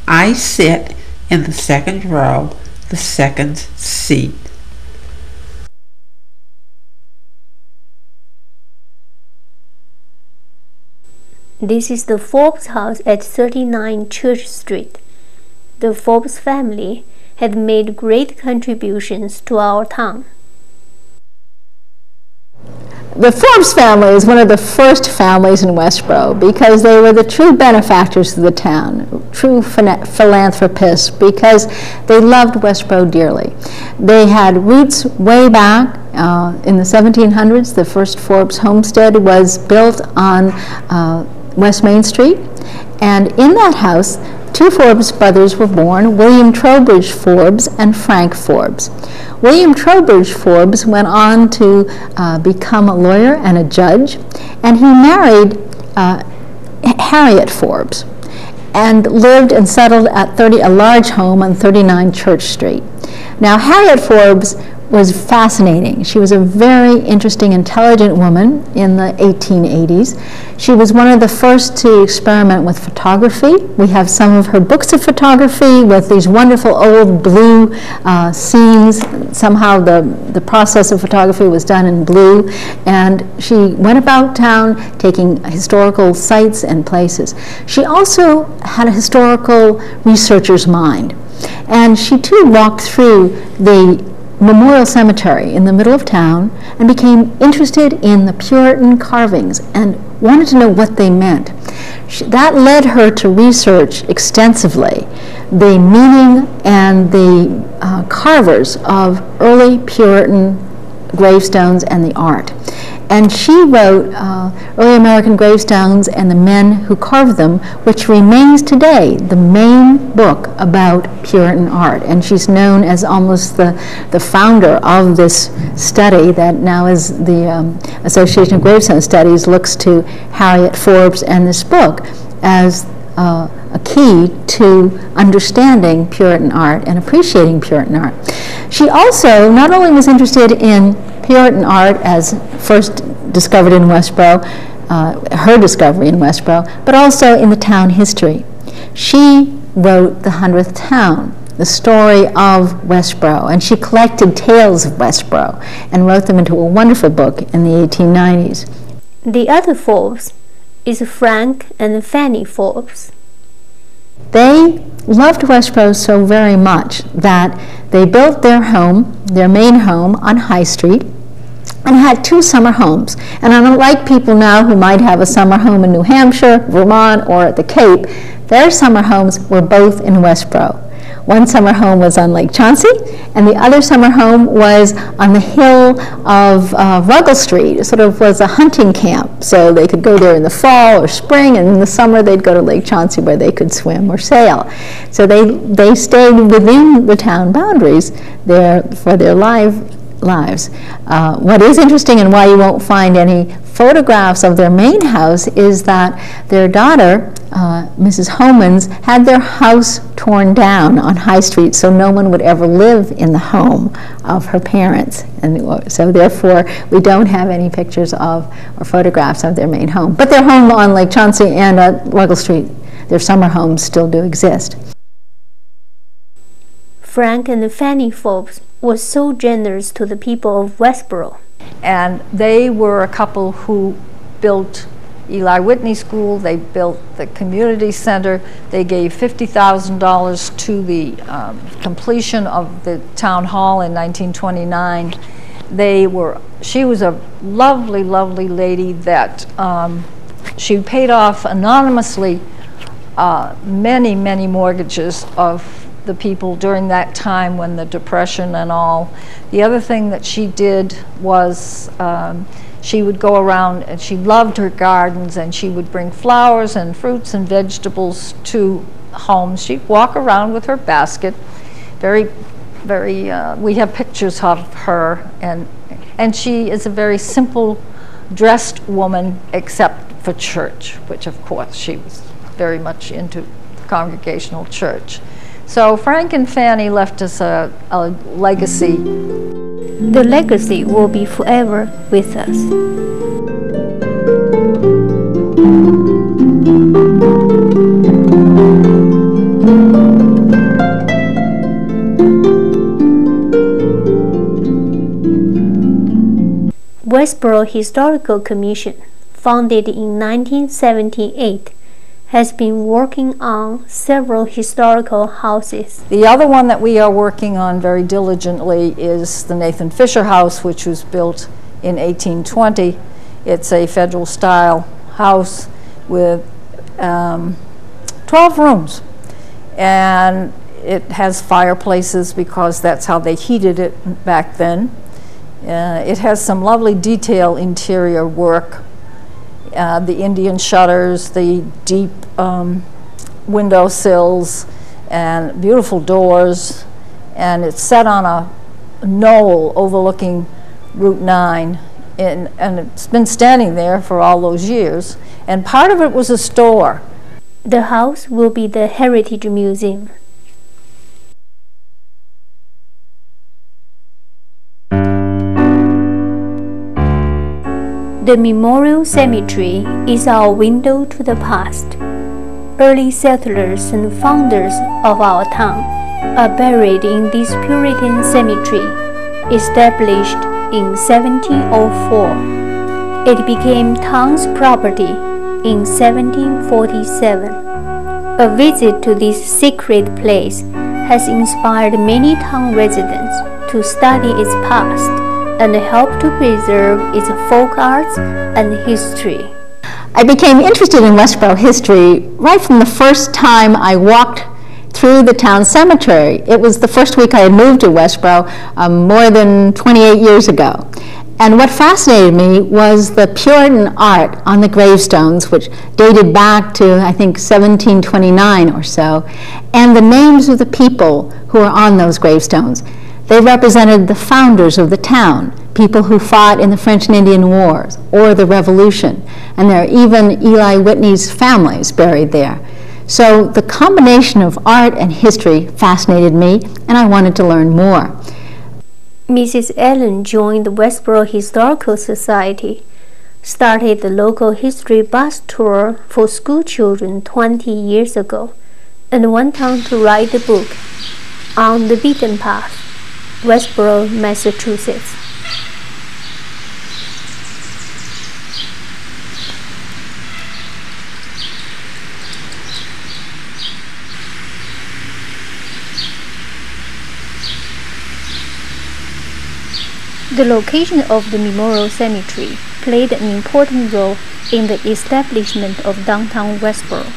I sit in the second row, the second seat. This is the Forbes house at 39 Church Street. The Forbes family had made great contributions to our town. The Forbes family is one of the first families in Westborough because they were the true benefactors of the town, true philanthropists, because they loved Westborough dearly. They had roots way back in the 1700s. The first Forbes homestead was built on West Main Street, and in that house, two Forbes brothers were born, William Trowbridge Forbes and Frank Forbes. William Trowbridge Forbes went on to become a lawyer and a judge, and he married Harriet Forbes and lived and settled at a large home on 39 Church Street. Now, Harriet Forbes was fascinating. She was a very interesting, intelligent woman in the 1880s. She was one of the first to experiment with photography. We have some of her books of photography with these wonderful old blue scenes. Somehow the process of photography was done in blue, and she went about town taking historical sites and places. She also had a historical researcher's mind, and she too walked through the Memorial Cemetery in the middle of town and became interested in the Puritan carvings and wanted to know what they meant. That led her to research extensively the meaning and the carvers of early Puritan gravestones and the art. And she wrote Early American Gravestones and the Men Who Carved Them, which remains today the main book about Puritan art. And she's known as almost the founder of this study that now is the Association of Gravestone Studies looks to Harriet Forbes and this book as a key to understanding Puritan art and appreciating Puritan art. She also not only was interested in Puritan art as first discovered in Westborough, her discovery in Westborough, but also in the town history. She wrote The 100th Town, the story of Westborough, and she collected tales of Westborough and wrote them into a wonderful book in the 1890s. The other Forbes is Frank and Fanny Forbes. They loved Westborough so very much that they built their home, their main home, on High Street, and had two summer homes. And unlike people now who might have a summer home in New Hampshire, Vermont, or at the Cape, their summer homes were both in Westborough. One summer home was on Lake Chauncey, and the other summer home was on the hill of Ruggles Street. It sort of was a hunting camp, so they could go there in the fall or spring, and in the summer they'd go to Lake Chauncey where they could swim or sail. So they stayed within the town boundaries there for their lives. What is interesting and why you won't find any photographs of their main house is that their daughter, Mrs. Homans, had their house torn down on High Street so no one would ever live in the home of her parents. And so therefore we don't have any pictures of or photographs of their main home. But their home on Lake Chauncey and at Ruggles Street, their summer homes still do exist. Frank and Fanny Forbes was so generous to the people of Westborough. And they were a couple who built Eli Whitney School, they built the community center, they gave $50,000 to the completion of the town hall in 1929. She was a lovely, lovely lady that she paid off anonymously many, many mortgages of the people during that time when the Depression and all. The other thing that she did was she would go around and she loved her gardens and she would bring flowers and fruits and vegetables to homes. She'd walk around with her basket, very, very, we have pictures of her, and she is a very simple dressed woman except for church, which of course she was very much into Congregational church. So Frank and Fanny left us a legacy. The legacy will be forever with us. Westborough Historical Commission, founded in 1978, has been working on several historical houses. The other one that we are working on very diligently is the Nathan Fisher House, which was built in 1820. It's a federal-style house with 12 rooms, and it has fireplaces because that's how they heated it back then. It has some lovely detail interior work. The Indian shutters, the deep window sills, and beautiful doors, and it's set on a knoll overlooking Route 9, and it's been standing there for all those years, and part of it was a store. The house will be the Heritage Museum. The Memorial Cemetery is our window to the past. Early settlers and founders of our town are buried in this Puritan cemetery, established in 1704. It became town's property in 1747. A visit to this sacred place has inspired many town residents to study its past and help to preserve its folk arts and history. I became interested in Westborough history right from the first time I walked through the town cemetery. It was the first week I had moved to Westborough more than 28 years ago. And what fascinated me was the Puritan art on the gravestones, which dated back to, I think, 1729 or so, and the names of the people who were on those gravestones. They represented the founders of the town, people who fought in the French and Indian Wars or the Revolution, and there are even Eli Whitney's families buried there. So the combination of art and history fascinated me, and I wanted to learn more. Mrs. Allen joined the Westborough Historical Society, started the local history bus tour for school children 20 years ago, and went on to write the book, On the Beaten Path, Westborough, Massachusetts. The location of the Memorial Cemetery played an important role in the establishment of downtown Westborough.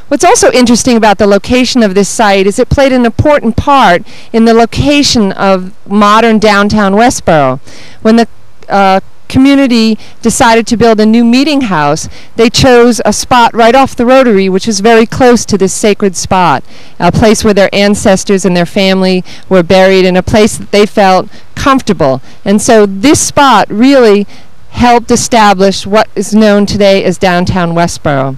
What's also interesting about the location of this site is it played an important part in the location of modern downtown Westborough. When the community decided to build a new meeting house, they chose a spot right off the Rotary, which is very close to this sacred spot, a place where their ancestors and their family were buried, in a place that they felt comfortable. And so this spot really helped establish what is known today as downtown Westborough.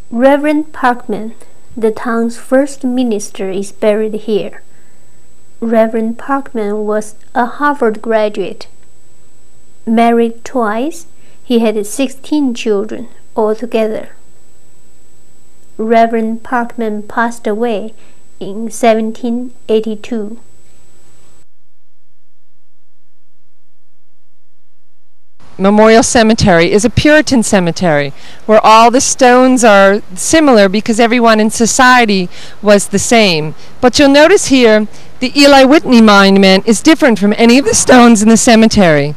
Reverend Parkman, the town's first minister, is buried here. Reverend Parkman was a Harvard graduate. Married twice, he had 16 children altogether. Reverend Parkman passed away in 1782. Memorial Cemetery is a Puritan cemetery where all the stones are similar because everyone in society was the same. But you'll notice here the Eli Whitney monument is different from any of the stones in the cemetery.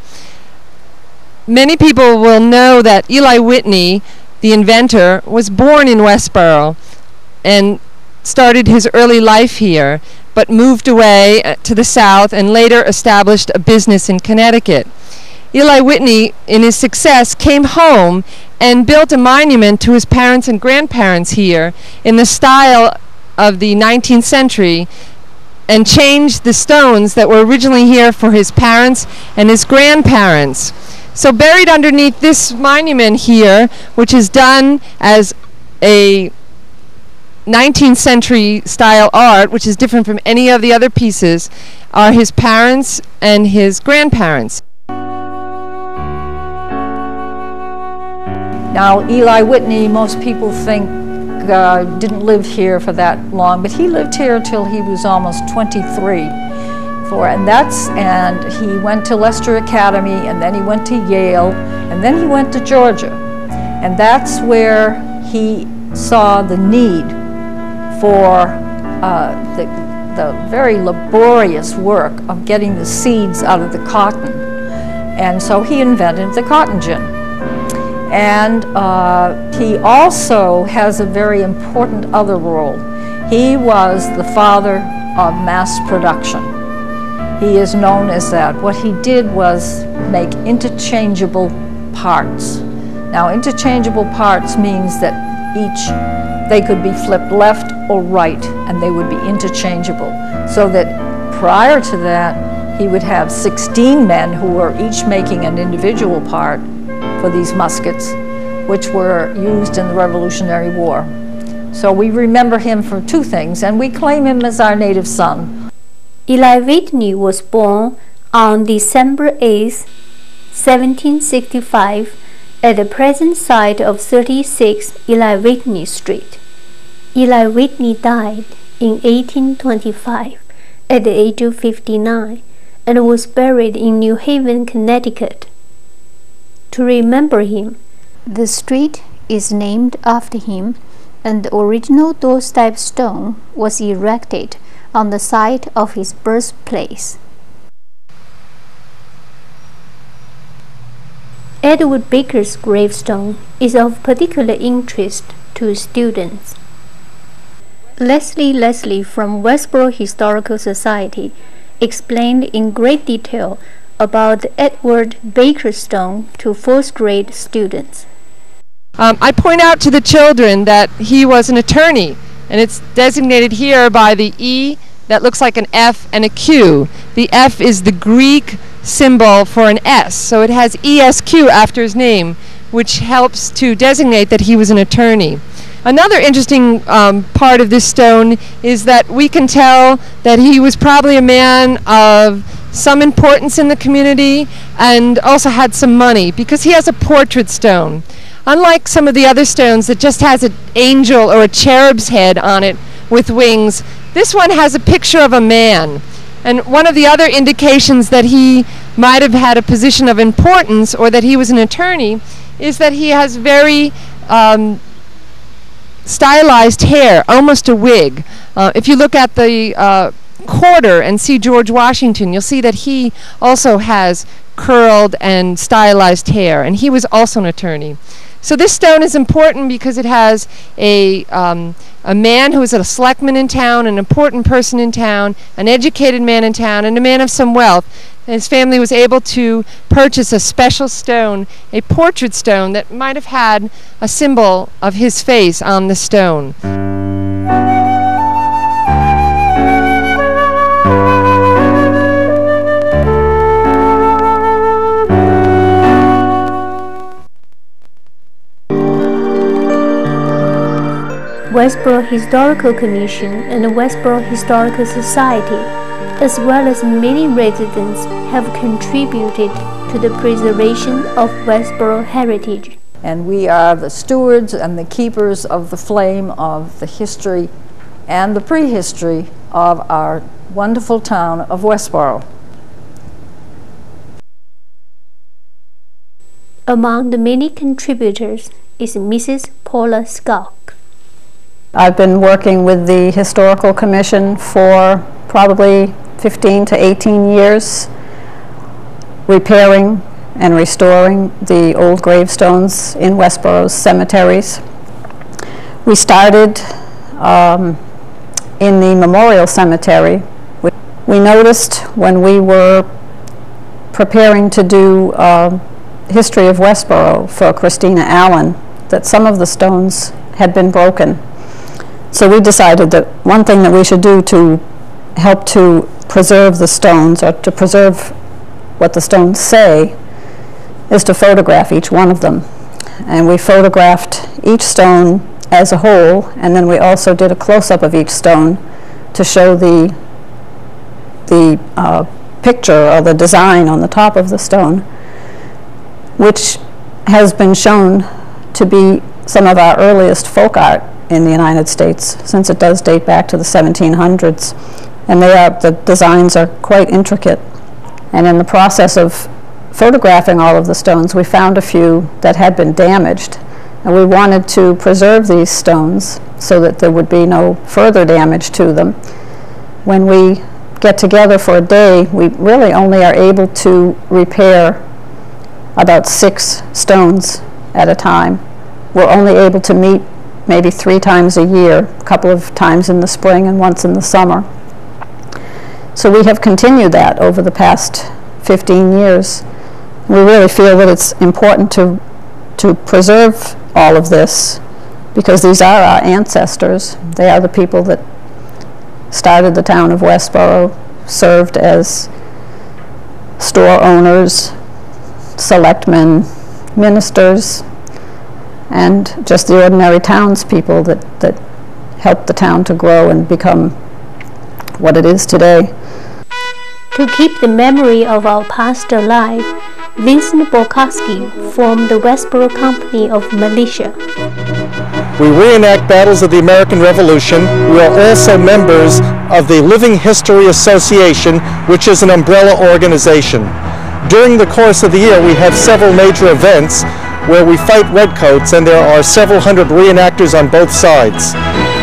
Many people will know that Eli Whitney, the inventor, was born in Westborough and started his early life here, but moved away to the south and later established a business in Connecticut. Eli Whitney, in his success, came home and built a monument to his parents and grandparents here in the style of the 19th century and changed the stones that were originally here for his parents and his grandparents. So buried underneath this monument here, which is done as a 19th century style art, which is different from any of the other pieces, are his parents and his grandparents. Now, Eli Whitney, most people think didn't live here for that long, but he lived here until he was almost 23. And he went to Leicester Academy, and then he went to Yale, and then he went to Georgia. And that's where he saw the need for the very laborious work of getting the seeds out of the cotton. And so he invented the cotton gin. And he also has a very important other role. He was the father of mass production. He is known as that. What he did was make interchangeable parts. Now, interchangeable parts means that they could be flipped left or right, and they would be interchangeable. So that prior to that, he would have 16 men who were each making an individual part for these muskets, which were used in the Revolutionary War. So we remember him for two things, and we claim him as our native son. Eli Whitney was born on December 8, 1765, at the present site of 36 Eli Whitney Street. Eli Whitney died in 1825 at the age of 59 and was buried in New Haven, Connecticut. To remember him, the street is named after him, and the original doorstep stone was erected on the site of his birthplace. Edward Baker's gravestone is of particular interest to students. Leslie from Westborough Historical Society explained in great detail about the Edward Baker stone to fourth grade students. I point out to the children that he was an attorney, and it's designated here by the E that looks like an F and a Q. The F is the Greek symbol for an S, so it has ESQ after his name, which helps to designate that he was an attorney. Another interesting part of this stone is that we can tell that he was probably a man of some importance in the community and also had some money, because he has a portrait stone. Unlike some of the other stones that just has an angel or a cherub's head on it with wings, this one has a picture of a man. And one of the other indications that he might have had a position of importance or that he was an attorney is that he has very stylized hair, almost a wig. If you look at the quarter and see George Washington, you'll see that he also has curled and stylized hair, and he was also an attorney. So this stone is important because it has a man who was a selectman in town, an important person in town, an educated man in town, and a man of some wealth. And his family was able to purchase a special stone, a portrait stone that might have had a symbol of his face on the stone. Westborough Historical Commission and the Westborough Historical Society, as well as many residents, have contributed to the preservation of Westborough heritage. And we are the stewards and the keepers of the flame of the history and the prehistory of our wonderful town of Westborough. Among the many contributors is Mrs. Paula Skalk. I've been working with the Historical Commission for probably 15 to 18 years, repairing and restoring the old gravestones in Westborough's cemeteries. We started in the Memorial Cemetery. We noticed when we were preparing to do History of Westborough for Christina Allen that some of the stones had been broken. So we decided that one thing that we should do to help to preserve the stones, or to preserve what the stones say, is to photograph each one of them. And we photographed each stone as a whole, and then we also did a close-up of each stone to show the picture or the design on the top of the stone, which has been shown to be some of our earliest folk art in the United States, since it does date back to the 1700s. And the designs are quite intricate. And in the process of photographing all of the stones, we found a few that had been damaged. And we wanted to preserve these stones so that there would be no further damage to them. When we get together for a day, we really only are able to repair about 6 stones at a time. We're only able to meet maybe 3 times a year, a couple of times in the spring and once in the summer. So we have continued that over the past 15 years. We really feel that it's important to preserve all of this, because these are our ancestors. They are the people that started the town of Westborough, served as store owners, selectmen, ministers, and just the ordinary townspeople that helped the town to grow and become what it is today. To keep the memory of our past alive, Vincent Borkowski formed the Westborough Company of Militia. We reenact battles of the American Revolution. We are also members of the Living History Association, which is an umbrella organization. During the course of the year, we have several major events where we fight redcoats, and there are several hundred reenactors on both sides.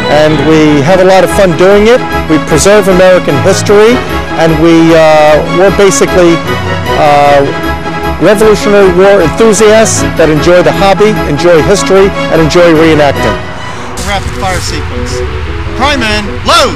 And we have a lot of fun doing it. We preserve American history, and we're basically Revolutionary War enthusiasts that enjoy the hobby, enjoy history, and enjoy reenacting. Rapid fire sequence. Prime man, load!